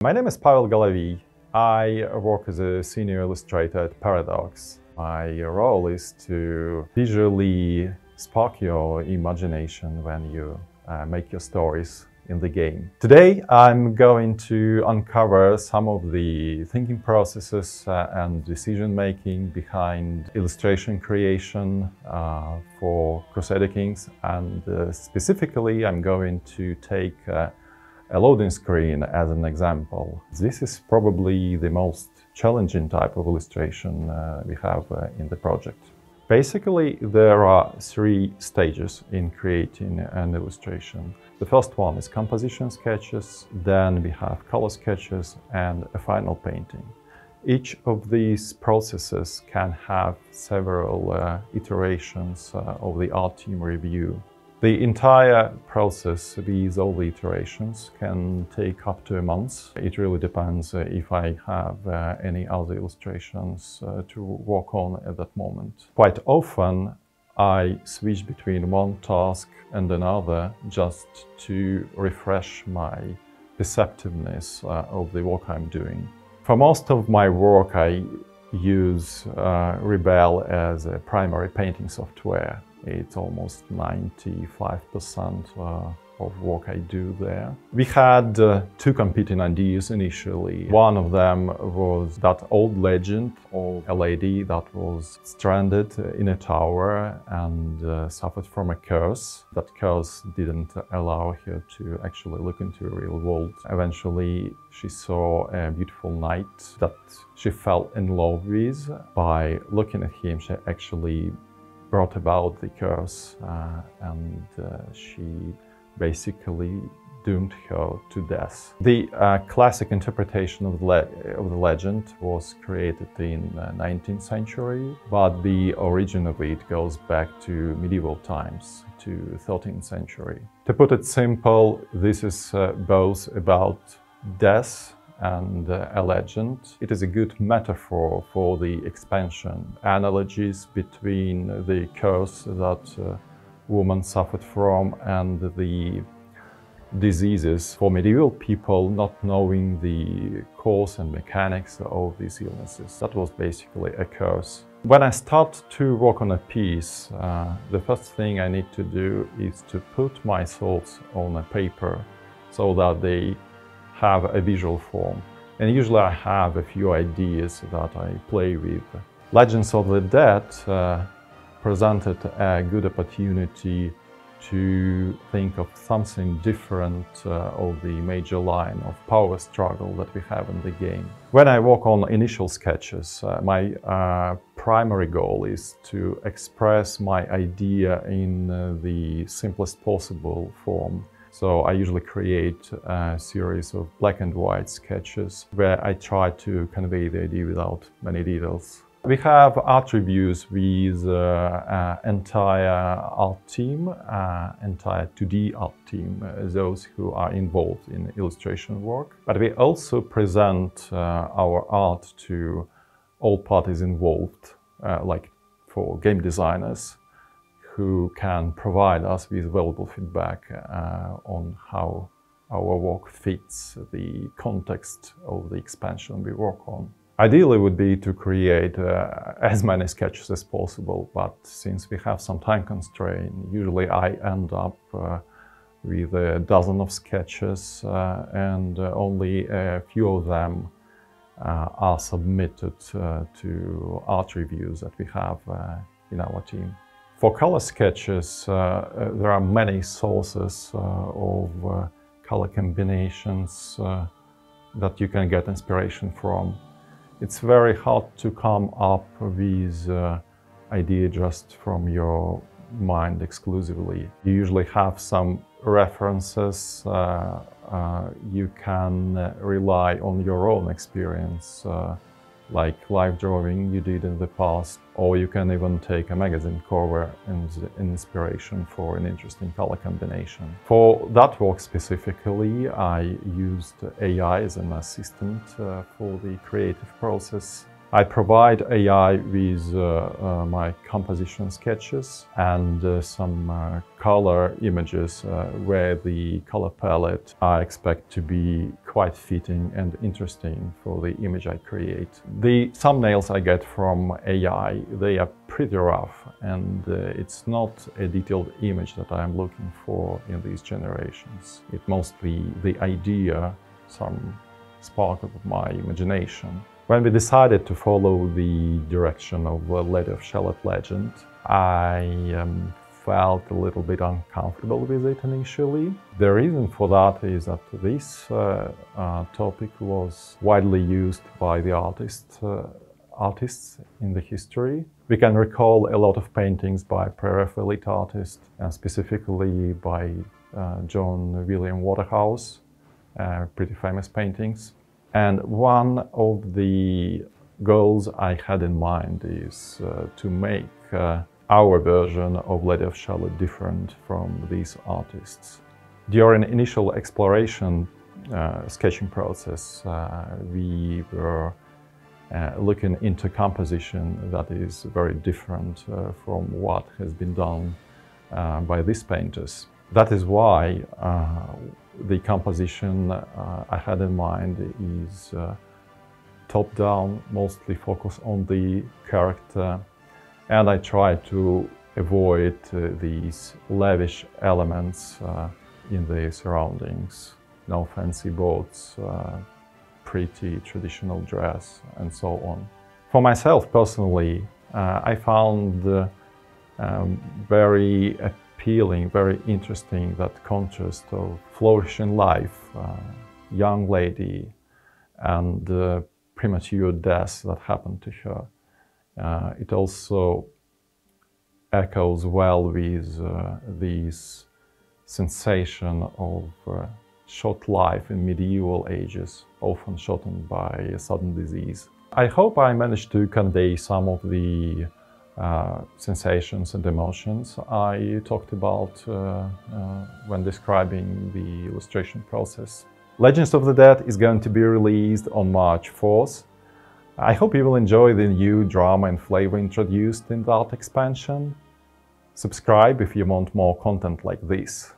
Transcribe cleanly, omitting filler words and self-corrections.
My name is Pavel Golovii. I work as a senior illustrator at Paradox. My role is to visually spark your imagination when you make your stories in the game. Today I'm going to uncover some of the thinking processes and decision making behind illustration creation for Crusader Kings, and specifically I'm going to take a loading screen as an example. This is probably the most challenging type of illustration we have in the project. Basically, there are three stages in creating an illustration. The first one is composition sketches, then we have color sketches and a final painting. Each of these processes can have several iterations of the art team review. The entire process with all the iterations can take up to a month. It really depends if I have any other illustrations to work on at that moment. Quite often I switch between one task and another just to refresh my perceptiveness of the work I'm doing. For most of my work I use Rebel as a primary painting software. It's almost 95% of work I do there. We had two competing ideas initially. One of them was that old legend of a lady that was stranded in a tower and suffered from a curse. That curse didn't allow her to actually look into the real world. Eventually she saw a beautiful knight that she fell in love with. By looking at him, she actually brought about the curse and she basically doomed her to death. The classic interpretation of the legend was created in the 19th century, but the origin of it goes back to medieval times, to 13th century. To put it simple, this is both about death and a legend. It is a good metaphor for the expansion. Analogies between the curse that woman suffered from and the diseases for medieval people not knowing the cause and mechanics of these illnesses. That was basically a curse. When I start to work on a piece, the first thing I need to do is to put my thoughts on a paper so that they have a visual form. And usually I have a few ideas that I play with. Legends of the Dead presented a good opportunity to think of something different of the major line of power struggle that we have in the game. When I work on initial sketches, my primary goal is to express my idea in the simplest possible form. So I usually create a series of black and white sketches where I try to convey the idea without many details. We have art reviews with entire art team, entire 2D art team, those who are involved in illustration work. But we also present our art to all parties involved, like for game designers, who can provide us with valuable feedback on how our work fits the context of the expansion we work on. Ideally would be to create as many sketches as possible, but since we have some time constraint, usually I end up with a dozen of sketches and only a few of them are submitted to art reviews that we have in our team. For color sketches, there are many sources of color combinations that you can get inspiration from. It's very hard to come up with idea just from your mind exclusively. You usually have some references. You can rely on your own experience, like live drawing you did in the past, or you can even take a magazine cover as inspiration for an interesting color combination. For that work specifically, I used AI as an assistant for the creative process. I provide AI with my composition sketches and some color images where the color palette I expect to be quite fitting and interesting for the image I create. The thumbnails I get from AI, they are pretty rough, and it's not a detailed image that I'm looking for in these generations. It's mostly the idea, some spark of my imagination. When we decided to follow the direction of Lady of Shalott legend, I felt a little bit uncomfortable with it initially. The reason for that is that this topic was widely used by the artists in the history. We can recall a lot of paintings by Pre-Raphaelite artists, specifically by John William Waterhouse, pretty famous paintings. And one of the goals I had in mind is to make our version of Lady of Shalott different from these artists. During initial exploration sketching process, we were looking into composition that is very different from what has been done by these painters. That is why the composition I had in mind is top-down, mostly focused on the character, and I try to avoid these lavish elements in the surroundings. No fancy boats, pretty traditional dress, and so on. For myself personally, I found very appealing, very interesting that contrast of flourishing life, young lady, and premature death that happened to her. It also echoes well with this sensation of short life in medieval ages, often shortened by a sudden disease. I hope I managed to convey some of the sensations and emotions I talked about when describing the illustration process. Legends of the Dead is going to be released on March 4th. I hope you will enjoy the new drama and flavor introduced in that expansion. Subscribe if you want more content like this.